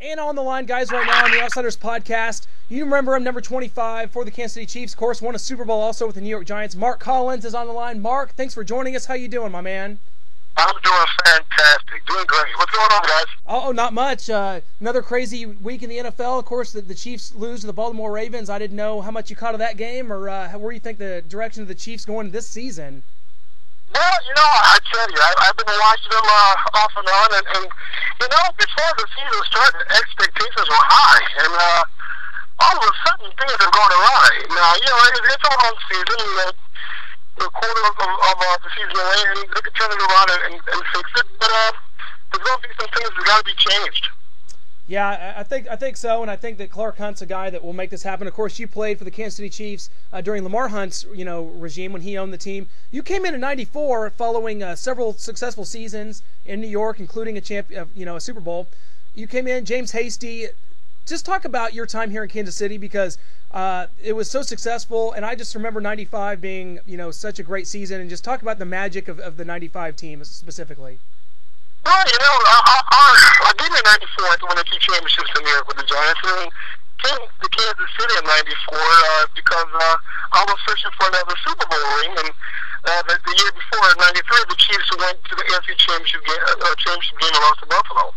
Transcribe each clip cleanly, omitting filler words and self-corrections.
And on the line, guys, right now on the Outsiders podcast, you remember him, number 25 for the Kansas City Chiefs. Of course, won a Super Bowl also with the New York Giants. Mark Collins is on the line. Mark, thanks for joining us. How you doing, my man? I'm doing fantastic. Doing great. What's going on, guys? Oh, not much. Another crazy week in the NFL. Of course, the Chiefs lose to the Baltimore Ravens. I didn't know how much you caught of that game or where you think the direction of the Chiefs going this season. Well, I tell you, I've been watching them off and on, and before the season started, expectations were high, and all of a sudden, things have gone awry. Now, it's a long season, and the quarter of the season away, and they can turn it around and fix it, but there's going to be some things that got to be changed. Yeah, I think so, and I think that Clark Hunt's a guy that will make this happen. Of course, you played for the Kansas City Chiefs during Lamar Hunt's regime when he owned the team. You came in '94 following several successful seasons in New York, including a Super Bowl. You came in, James Hasty. Just talk about your time here in Kansas City because it was so successful, and I just remember '95 being such a great season, and just talk about the magic of the '95 team specifically. Well, I did in '94 to win the two championships in New York with the Giants, and came to Kansas City in '94 because I was searching for another Super Bowl ring, and the year before, in '93, the Chiefs went to the AFC championship game and lost to Buffalo.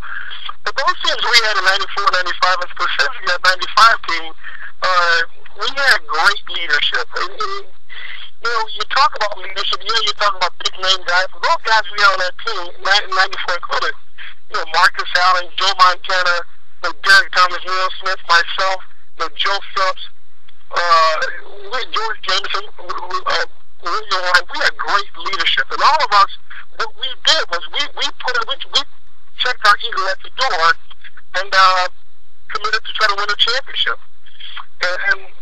But those teams we had in '94, '95, and specifically that '95 team, we had great leadership. And you talk about leadership, you talk about big name guys. For those guys we had on that team, 94 included, Marcus Allen, Joe Montana, Derek Thomas, Neil Smith, myself, Joe Phillips, George Jameson, we had great leadership. And all of us, what we did was we checked our ego at the door and committed to try to win a championship. And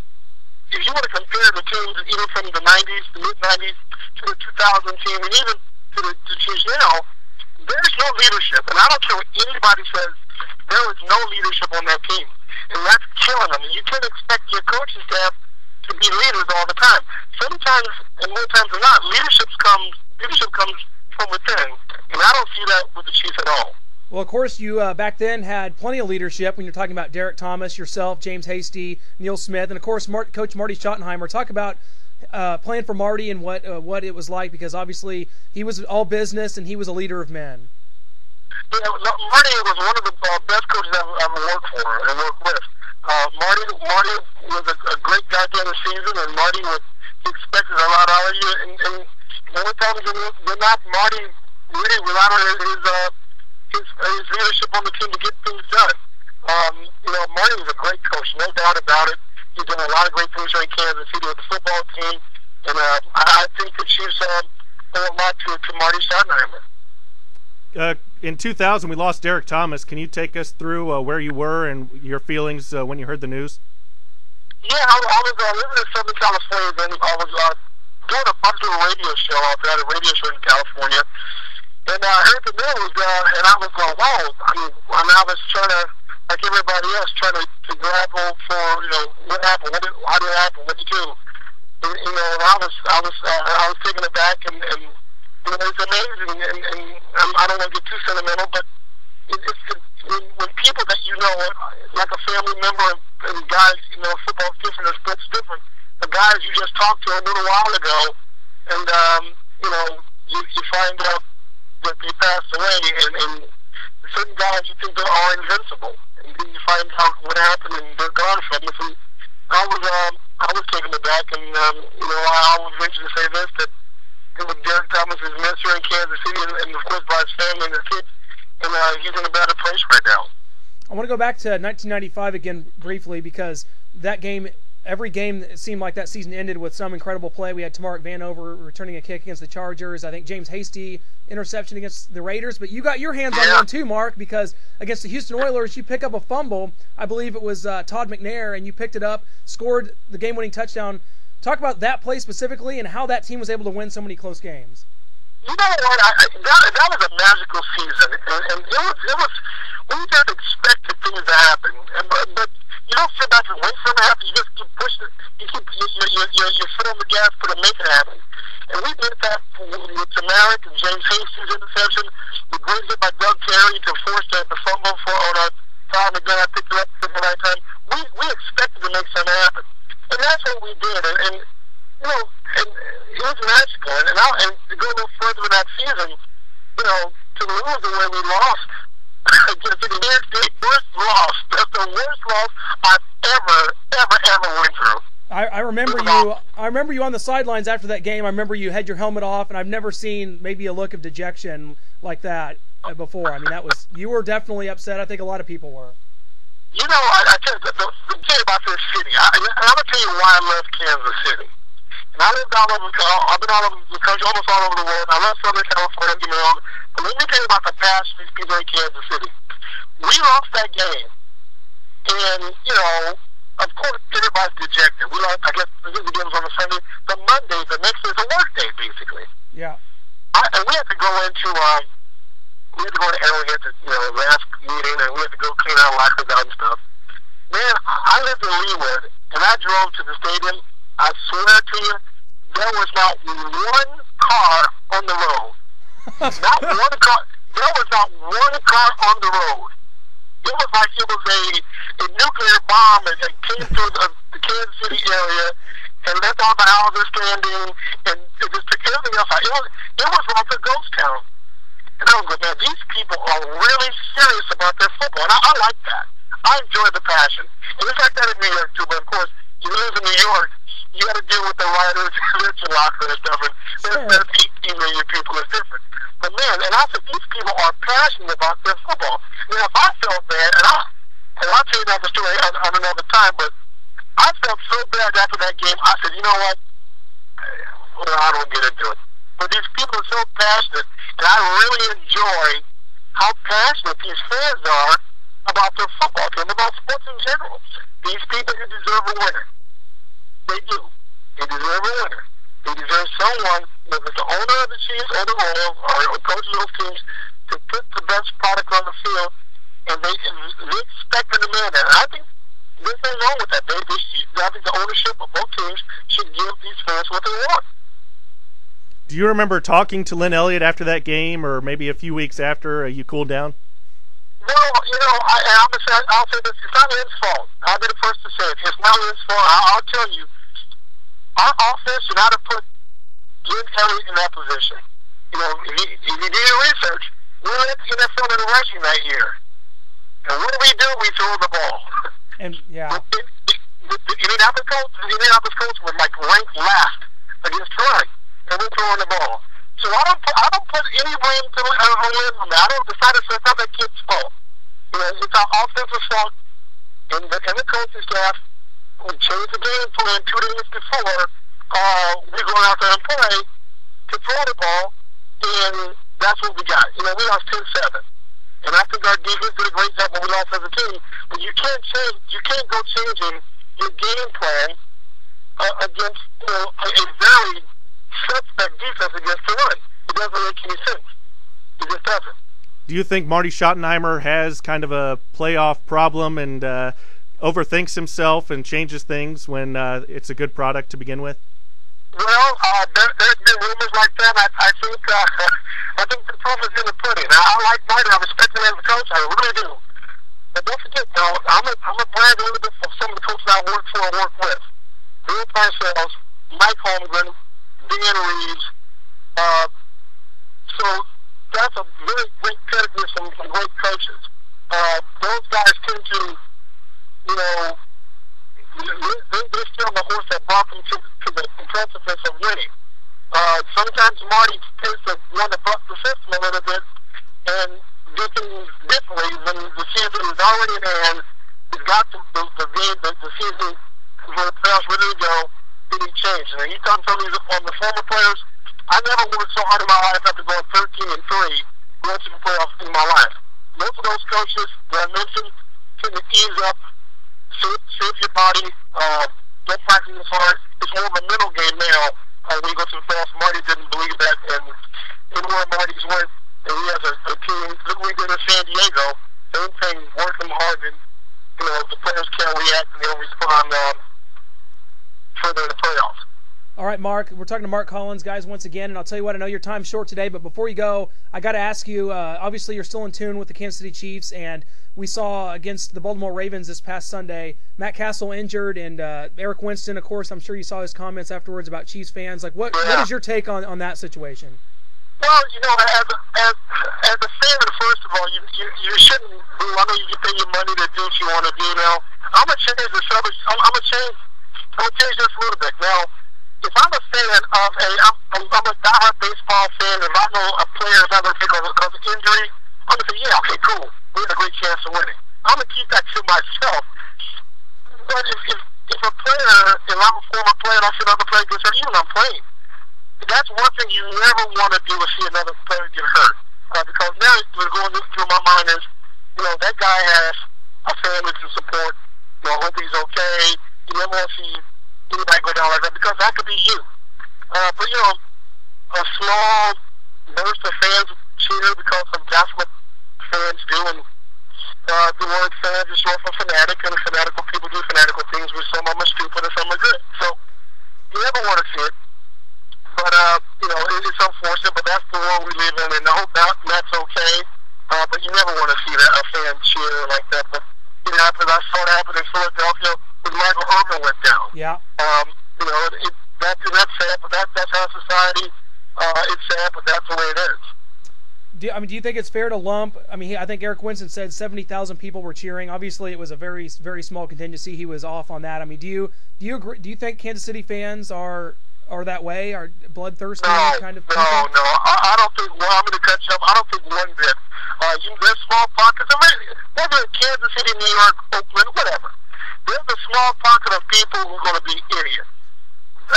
if you want to compare the teams, even from the 90s, the mid-90s, to the 2000 team, and even to the Chiefs now, there's no leadership. And I don't care what anybody says, there is no leadership on that team. And that's killing them. And you can't expect your coaching staff to be leaders all the time. Sometimes, and more times than not, leadership comes from within. And I don't see that with the Chiefs at all. Well, of course, you back then had plenty of leadership when you're talking about Derek Thomas, yourself, James Hasty, Neil Smith, and of course, Coach Marty Schottenheimer. Talk about playing for Marty and what it was like, because obviously he was all business and he was a leader of men. Yeah, Marty was one of the best coaches I've ever worked for and worked with. Marty was a great guy during the season, and Marty he expected a lot out of you. And more times than not, Marty really relied on his leadership on the team to get things done. Marty was a great coach, no doubt about it. He's done a lot of great things here in Kansas City with the football team, and I think the Chiefs owe a lot to Marty Schottenheimer. In 2000, we lost Derek Thomas. Can you take us through where you were and your feelings when you heard the news? Yeah, I was living in Southern California, then I was doing a bunch of radio show out there at a radio show in California. And I heard the news, and I was going, wow. I was trying to, like everybody else, trying to grapple for, what happened, how did it happen, what did you do? And I was taken aback, and it's amazing, and I don't want to get too sentimental, but when people that like a family member, and guys, football's different, and sports different, the guys you just talked to a little while ago, and, you find out that they passed away, and certain guys you think they are invincible, and then you find out what happened, and they're gone from us. And I was taken aback, and I always venture to say this, that Derek Thomas is missed here in Kansas City, and of course by his family and his kids, and he's in a better place right now. I want to go back to 1995 again briefly, because that game, every game, it seemed like that season ended with some incredible play. We had Tamark Vanover returning a kick against the Chargers. I think James Hasty interception against the Raiders. But you got your hands on one too, Mark, because against the Houston Oilers, you pick up a fumble. I believe it was Todd McNair, and you picked it up, scored the game-winning touchdown. Talk about that play specifically and how that team was able to win so many close games. You know what? That was a magical season, and it was. We just expected things to happen, but you don't sit back and wait for it to happen. You just keep pushing it. You keep your foot on the gas for to make it happen. And we did that with Tamark and James Hasty's interception. The great hit by Doug Terry to force the fumble on Todd McNair City. It's the worst loss. That's the worst loss I've ever went through. I remember you. I remember you on the sidelines after that game. I remember you had your helmet off, and I've never seen maybe a look of dejection like that before. I mean, you were definitely upset. I think a lot of people were. You know, I tell you, the thing about this city, I'm going to tell you why I love Kansas City. And I've been all over the country, almost all over the world. I love Southern California, you know. But let me tell you about the passion these people in Kansas City. We lost that game. And, you know, of course, everybody's dejected. We lost, I guess, the game was on a Sunday. The Monday, the next day is a work day, basically. Yeah. And we had to go into, Arrowhead, last meeting, and we had to go clean our lockers out and stuff. Man, I lived in Leawood, and I drove to the stadium. I swear to you, there was not one car on the road. Not one car. There was not one car on the road. It was like it was a nuclear bomb that came through the Kansas City area and left all the houses standing and it just took everything else out. It was like a ghost town. And I was like, man, these people are really serious about their football. And I like that. I enjoy the passion. And it's like that in New York, too. But, of course, you live in New York, you got to deal with the writers, Richard Locker and stuff. And there's 18 million people. It's different. But, man, and I said, these people are passionate about their football. Now, if I felt bad, and I'll tell you another story on another time, but I felt so bad after that game, I said, you know what? Well, I don't get into it. But these people are so passionate, and I really enjoy how passionate these fans are about their football team, about sports in general. These people who deserve a winner. They do. They deserve a winner. They deserve someone, whether it's the owner of the Chiefs or the Royals or coach of those teams, to put the best product on the field, and they expect and demand that. And I think there's nothing wrong with that. I think the ownership of both teams should give these fans what they want. Do you remember talking to Lynn Elliott after that game, or maybe a few weeks after you cooled down? Well, you know, I'll say this. It's not Lynn's fault. I'll be the first to say it. It's not Lynn's fault. I'll tell you, our offense should not have put Lynn Elliott in that position. You know, if you do your research, we led the NFL in rushing that year. And what do? We throw the ball. And, yeah. The Indianapolis Colts were, like, ranked last against running. And we're throwing the ball. So I don't put any blame on Lynn on that. I don't decide it's not that kid's fault. You know, it's our offensive fault and the coaching staff. We changed the game plan 2 days before we're going out there and play to throw the ball, and that's what we got. You know, we lost 10-7. And I think our defense did a great job when we lost as a team. But you can't go changing your game plan against a very suspect defense against the run. It doesn't make any sense. It just doesn't. Do you think Marty Schottenheimer has kind of a playoff problem and overthinks himself and changes things when it's a good product to begin with? Well, there's been rumors like that. I think the proof is in the pudding. I like Marty. I respect him as a coach. I really do. But don't forget, though, I'm a brand a little bit for some of the coaches I work for and work with. Bill Parcells, Mike Holmgren, Dan Reeves. So that's a really great pedigree from great coaches. Those guys tend to, you know, they're still on the horse that brought them to the competitiveness of winning. Sometimes Marty tends to want to buck the system a little bit and do things differently when the season is already in hand. He's got the season where the playoffs ready to go. Then he changed. And you talk to me on the former players. I never worked so hard in my life after going 13-3 going to the playoffs in my life. Most of those coaches that I mentioned tend to ease up, save your body, don't practice as hard. It's more of a mental game now when you go to the playoffs. Marty didn't believe that, and anywhere Marty's went, and he has a team. Look what we did in San Diego. Same thing, working hard, and the players can't react and they'll respond further in the playoffs. All right, Mark, we're talking to Mark Collins, guys, once again, and I'll tell you what, I know your time's short today, but before you go, I got to ask you, obviously you're still in tune with the Kansas City Chiefs, and we saw against the Baltimore Ravens this past Sunday, Matt Castle injured, and Eric Winston, of course, I'm sure you saw his comments afterwards about Chiefs fans. Like, what is your take on that situation? Well, as a fan, first of all, you you shouldn't do. I know you can pay your money to do what you want to do now. I'm gonna change the subject. I'm gonna change this a little bit. Now, if I'm a fan of I'm a diehard baseball fan, and I know a player is not gonna pick because of injury, I'm gonna say, yeah, okay, cool. We have a great chance of winning. I'm gonna keep that to myself. But if a player, if I'm a former player, and I see another player gets hurt, even I'm playing, that's one thing you never want to do is see another player get hurt. Because now what's going through my mind is, that guy has a family to support. I hope he's okay. You never want to see anybody go down like that because that could be you. But a small burst of fans cheer because that's what fans do, and the word fans is short for fanatic, and fanatical people do fanatical things, which some of them are stupid and some are good. So you never want to see it. But, it's unfortunate, but that's the world we live in, and I hope that's okay. But you never want to see a fan cheer like that. But it happened. I saw it happen in Philadelphia when Michael Irvin went down. Yeah. That's sad, but that's our society. It's sad, but that's the way it is. Do you think it's fair to lump? I think Eric Winston said 70,000 people were cheering. Obviously, it was a very, very small contingency. He was off on that. Do you agree? Do you think Kansas City fans are that way? Are bloodthirsty kind of people? No. I don't think. Well, I'm going to cut you up. I don't think one bit. There's small pockets. Whether in Kansas City, New York, Oakland, whatever. There's a small pocket of people who are going to be idiots.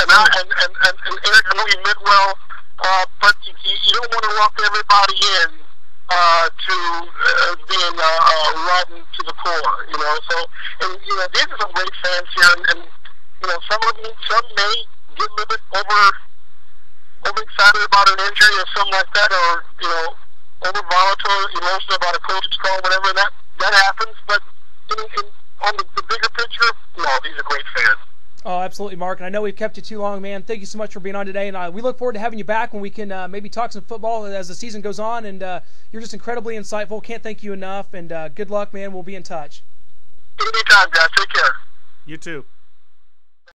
And Eric, I know you meant well. But you don't want to lump everybody in to being rotten to the core, So, these are some great fans here, and some may get a little bit overexcited about an injury or something like that, or over volatile, emotional about a coach's call, whatever. That happens. But on the bigger picture, no, these are great fans. Oh, absolutely, Mark. And I know we've kept you too long, man. Thank you so much for being on today. And we look forward to having you back when we can maybe talk some football as the season goes on. And you're just incredibly insightful. Can't thank you enough. And good luck, man. We'll be in touch. Anytime, guys. Take care. You too.